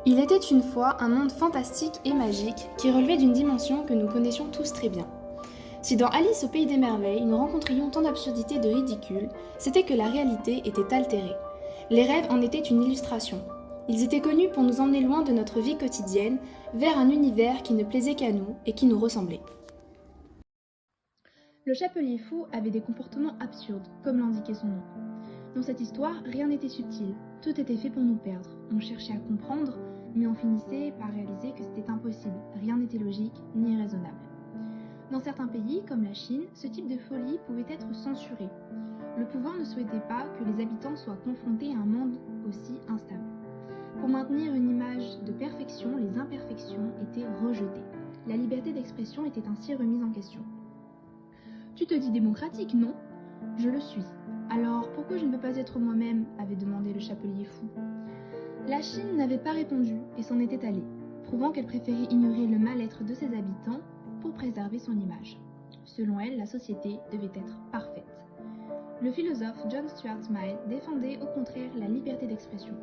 Il était une fois un monde fantastique et magique qui relevait d'une dimension que nous connaissions tous très bien. Si dans Alice au pays des merveilles nous rencontrions tant d'absurdités et de ridicules, c'était que la réalité était altérée. Les rêves en étaient une illustration. Ils étaient connus pour nous emmener loin de notre vie quotidienne, vers un univers qui ne plaisait qu'à nous et qui nous ressemblait. Le chapelier fou avait des comportements absurdes, comme l'indiquait son nom. Dans cette histoire, rien n'était subtil, tout était fait pour nous perdre. On cherchait à comprendre, mais on finissait par réaliser que c'était impossible, rien n'était logique ni raisonnable. Dans certains pays, comme la Chine, ce type de folie pouvait être censuré. Le pouvoir ne souhaitait pas que les habitants soient confrontés à un monde aussi instable. Pour maintenir une image de perfection, les imperfections étaient rejetées. La liberté d'expression était ainsi remise en question. Tu te dis démocratique, non? Je le suis. Alors pourquoi je ne peux pas être moi-même? Avait demandé le chapelier fou. La Chine n'avait pas répondu et s'en était allée, prouvant qu'elle préférait ignorer le mal-être de ses habitants pour préserver son image. Selon elle, la société devait être parfaite. Le philosophe John Stuart Mill défendait au contraire la liberté d'expression.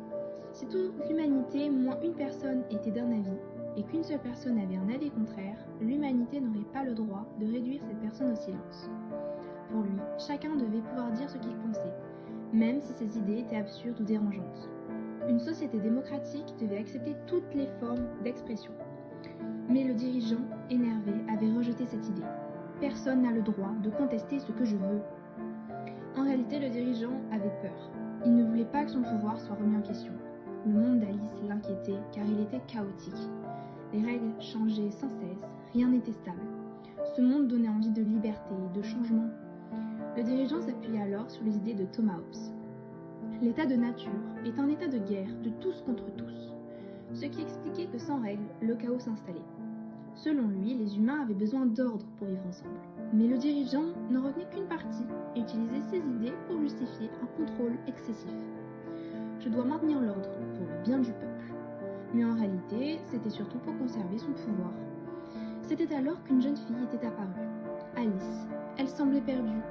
Si toute l'humanité, moins une personne, était d'un avis, et qu'une seule personne avait un avis contraire, l'humanité n'aurait pas le droit de réduire cette personne au silence. Pour lui, chacun devait pouvoir dire ce qu'il pensait, même si ses idées étaient absurdes ou dérangeantes. Une société démocratique devait accepter toutes les formes d'expression. Mais le dirigeant, énervé, avait rejeté cette idée. Personne n'a le droit de contester ce que je veux. En réalité, le dirigeant avait peur. Il ne voulait pas que son pouvoir soit remis en question. Le monde d'Alice l'inquiétait car il était chaotique. Les règles changeaient sans cesse, rien n'était stable. Ce monde donnait envie de liberté et de changement. Le dirigeant s'appuyait alors sur les idées de Thomas Hobbes. L'état de nature est un état de guerre de tous contre tous, ce qui expliquait que sans règles, le chaos s'installait. Selon lui, les humains avaient besoin d'ordre pour vivre ensemble. Mais le dirigeant n'en retenait qu'une partie et utilisait ses idées pour justifier un contrôle excessif. Je dois maintenir l'ordre pour le bien du peuple. Mais en réalité, c'était surtout pour conserver son pouvoir. C'était alors qu'une jeune fille était apparue. Alice. Elle semblait perdue.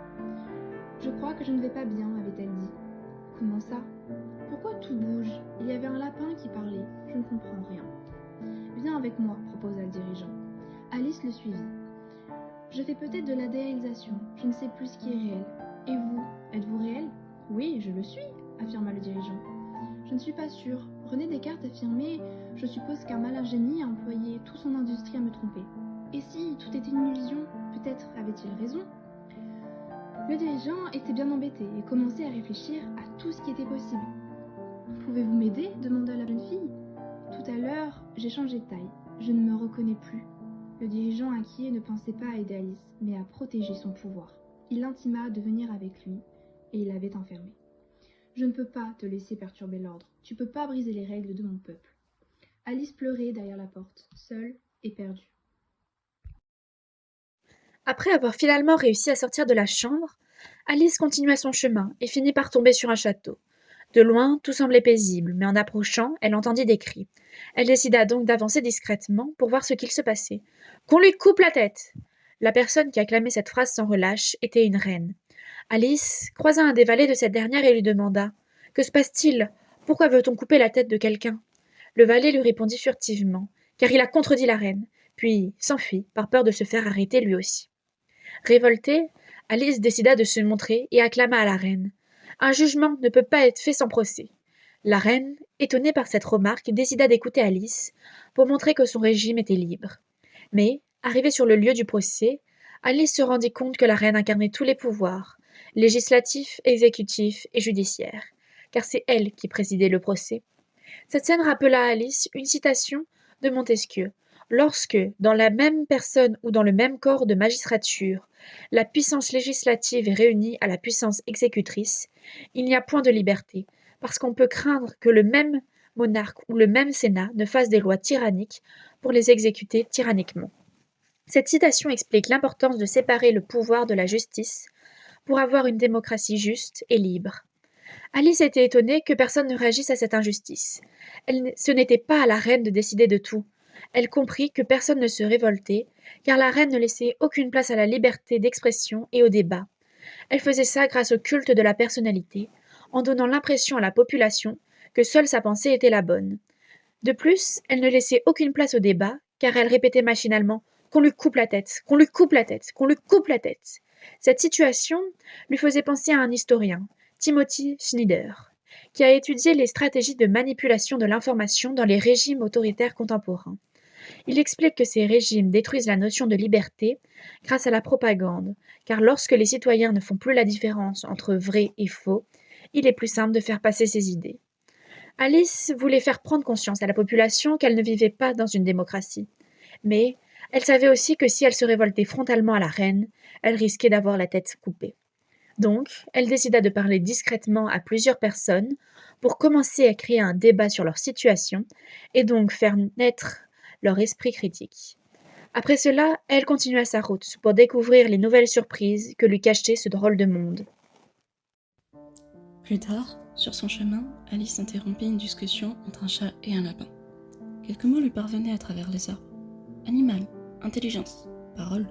« Je crois que je ne vais pas bien », avait-elle dit. « Comment ça? Pourquoi tout bouge? Il y avait un lapin qui parlait. Je ne comprends rien. » « Viens avec moi », proposa le dirigeant. Alice le suivit. « Je fais peut-être de la déréalisation. Je ne sais plus ce qui est réel. Et vous, êtes-vous réel? »« Oui, je le suis », affirma le dirigeant. « Je ne suis pas sûre. René Descartes affirmait « Je suppose qu'un malin génie a employé toute son industrie à me tromper. » Et si tout était une illusion, peut-être avait-il raison. Le dirigeant était bien embêté et commençait à réfléchir à tout ce qui était possible. « Pouvez-vous m'aider » demanda la jeune fille. « Tout à l'heure, j'ai changé de taille. Je ne me reconnais plus. » Le dirigeant inquiet ne pensait pas à aider Alice, mais à protéger son pouvoir. Il l'intima de venir avec lui et il l'avait enfermée. « Je ne peux pas te laisser perturber l'ordre. Tu peux pas briser les règles de mon peuple. » Alice pleurait derrière la porte, seule et perdue. Après avoir finalement réussi à sortir de la chambre, Alice continua son chemin et finit par tomber sur un château. De loin, tout semblait paisible, mais en approchant, elle entendit des cris. Elle décida donc d'avancer discrètement pour voir ce qu'il se passait. « Qu'on lui coupe la tête !» La personne qui acclamait cette phrase sans relâche était une reine. Alice croisa un des valets de cette dernière et lui demanda: « Que se passe-t-il? Pourquoi veut-on couper la tête de quelqu'un ?» Le valet lui répondit furtivement, car il a contredit la reine, puis s'enfuit par peur de se faire arrêter lui aussi. Révoltée, Alice décida de se montrer et acclama à la reine. Un jugement ne peut pas être fait sans procès. La reine, étonnée par cette remarque, décida d'écouter Alice pour montrer que son régime était libre. Mais, arrivée sur le lieu du procès, Alice se rendit compte que la reine incarnait tous les pouvoirs, législatifs, exécutifs et judiciaires, car c'est elle qui présidait le procès. Cette scène rappela à Alice une citation de Montesquieu. Lorsque, dans la même personne ou dans le même corps de magistrature, la puissance législative est réunie à la puissance exécutrice, il n'y a point de liberté, parce qu'on peut craindre que le même monarque ou le même Sénat ne fasse des lois tyranniques pour les exécuter tyranniquement. Cette citation explique l'importance de séparer le pouvoir de la justice pour avoir une démocratie juste et libre. Alice était étonnée que personne ne réagisse à cette injustice. Ce n'était pas à la reine de décider de tout. Elle comprit que personne ne se révoltait, car la reine ne laissait aucune place à la liberté d'expression et au débat. Elle faisait ça grâce au culte de la personnalité, en donnant l'impression à la population que seule sa pensée était la bonne. De plus, elle ne laissait aucune place au débat, car elle répétait machinalement qu'on lui coupe la tête, qu'on lui coupe la tête, qu'on lui coupe la tête. Cette situation lui faisait penser à un historien, Timothy Snyder, qui a étudié les stratégies de manipulation de l'information dans les régimes autoritaires contemporains. Il explique que ces régimes détruisent la notion de liberté grâce à la propagande, car lorsque les citoyens ne font plus la différence entre vrai et faux, il est plus simple de faire passer ses idées. Alice voulait faire prendre conscience à la population qu'elle ne vivait pas dans une démocratie. Mais elle savait aussi que si elle se révoltait frontalement à la reine, elle risquait d'avoir la tête coupée. Donc, elle décida de parler discrètement à plusieurs personnes pour commencer à créer un débat sur leur situation et donc faire naître leur esprit critique. Après cela, elle continua sa route pour découvrir les nouvelles surprises que lui cachait ce drôle de monde. Plus tard, sur son chemin, Alice interrompit une discussion entre un chat et un lapin. Quelques mots lui parvenaient à travers les arbres. Animal, intelligence, parole.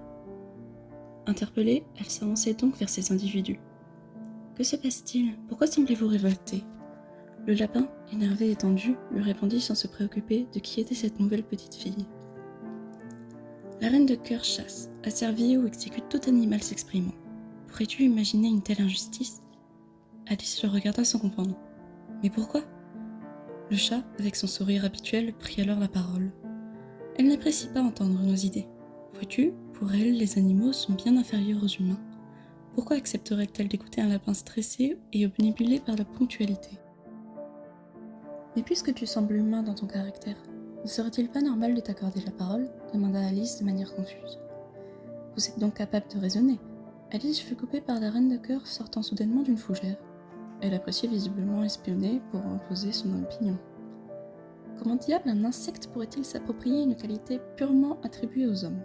Interpellée, elle s'avançait donc vers ces individus. Que se passe-t-il ? Pourquoi semblez-vous révolté ? Le lapin, énervé et tendu, lui répondit sans se préoccuper de qui était cette nouvelle petite fille. La reine de cœur chasse, asservit ou exécute tout animal s'exprimant. Pourrais-tu imaginer une telle injustice ? Alice le regarda sans comprendre. Mais pourquoi ? Le chat, avec son sourire habituel, prit alors la parole. Elle n'apprécie pas entendre nos idées. Vois-tu, pour elle, les animaux sont bien inférieurs aux humains. Pourquoi accepterait-elle d'écouter un lapin stressé et obnubilé par la ponctualité ? Mais puisque tu sembles humain dans ton caractère, ne serait-il pas normal de t'accorder la parole ? Demanda Alice de manière confuse. Vous êtes donc capable de raisonner. Alice fut coupée par la reine de cœur sortant soudainement d'une fougère. Elle appréciait visiblement espionner pour imposer son opinion. Comment diable un insecte pourrait-il s'approprier une qualité purement attribuée aux hommes ?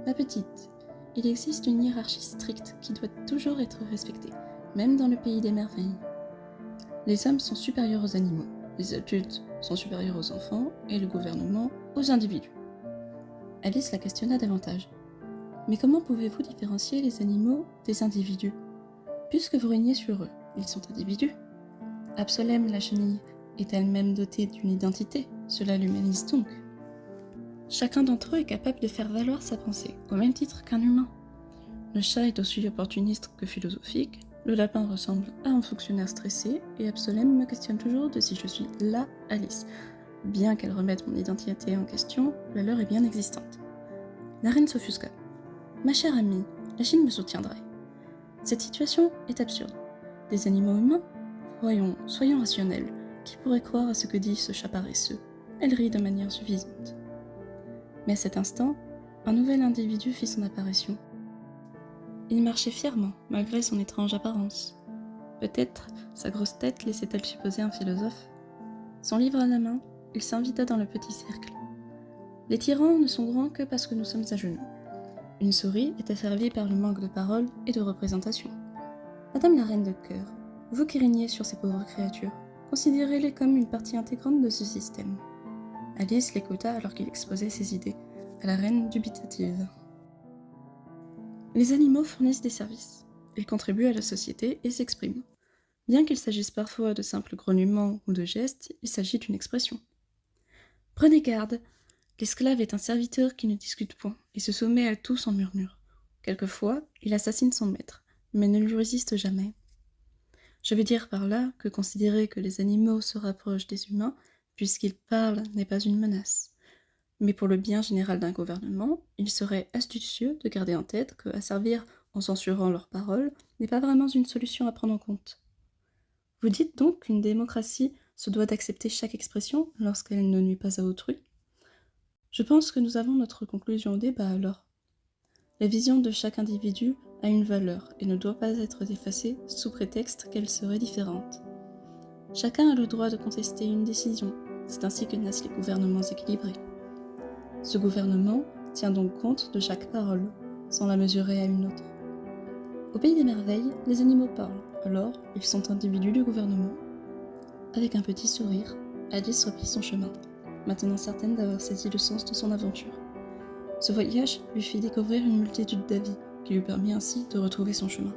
Ma petite, il existe une hiérarchie stricte qui doit toujours être respectée, même dans le pays des merveilles. Les hommes sont supérieurs aux animaux, les adultes sont supérieurs aux enfants et le gouvernement aux individus. Alice la questionna davantage. Mais comment pouvez-vous différencier les animaux des individus ? Puisque vous régnez sur eux, ils sont individus. Absolème, la chenille, est elle-même dotée d'une identité, cela l'humanise donc. Chacun d'entre eux est capable de faire valoir sa pensée, au même titre qu'un humain. Le chat est aussi opportuniste que philosophique, le lapin ressemble à un fonctionnaire stressé, et Absolème me questionne toujours de si je suis la Alice. Bien qu'elle remette mon identité en question, la leur est bien existante. La reine s'offusqua. Ma chère amie, la Chine me soutiendrait. Cette situation est absurde. Des animaux humains ? Voyons, soyons rationnels. Qui pourrait croire à ce que dit ce chat paresseux ? Elle rit de manière suffisante. Mais à cet instant, un nouvel individu fit son apparition. Il marchait fièrement, malgré son étrange apparence. Peut-être sa grosse tête laissait-elle supposer un philosophe. Son livre à la main, il s'invita dans le petit cercle. Les tyrans ne sont grands que parce que nous sommes à genoux. Une souris est asservie par le manque de parole et de représentation. Madame la reine de cœur, vous qui régnez sur ces pauvres créatures, considérez-les comme une partie intégrante de ce système. Alice l'écouta alors qu'il exposait ses idées, à la reine dubitative. Les animaux fournissent des services. Ils contribuent à la société et s'expriment. Bien qu'il s'agisse parfois de simples grognements ou de gestes, il s'agit d'une expression. Prenez garde, l'esclave est un serviteur qui ne discute point et se soumet à tout sans murmure. Quelquefois, il assassine son maître, mais ne lui résiste jamais. Je veux dire par là que considérer que les animaux se rapprochent des humains, puisqu'ils parlent, n'est pas une menace. Mais pour le bien général d'un gouvernement, il serait astucieux de garder en tête que asservir en censurant leurs paroles n'est pas vraiment une solution à prendre en compte. Vous dites donc qu'une démocratie se doit d'accepter chaque expression lorsqu'elle ne nuit pas à autrui ? Je pense que nous avons notre conclusion au débat alors. La vision de chaque individu a une valeur et ne doit pas être effacée sous prétexte qu'elle serait différente. Chacun a le droit de contester une décision, c'est ainsi que naissent les gouvernements équilibrés. Ce gouvernement tient donc compte de chaque parole, sans la mesurer à une autre. Au pays des merveilles, les animaux parlent, alors ils sont individus du gouvernement. Avec un petit sourire, Alice reprit son chemin, maintenant certaine d'avoir saisi le sens de son aventure. Ce voyage lui fit découvrir une multitude d'avis, qui lui permit ainsi de retrouver son chemin.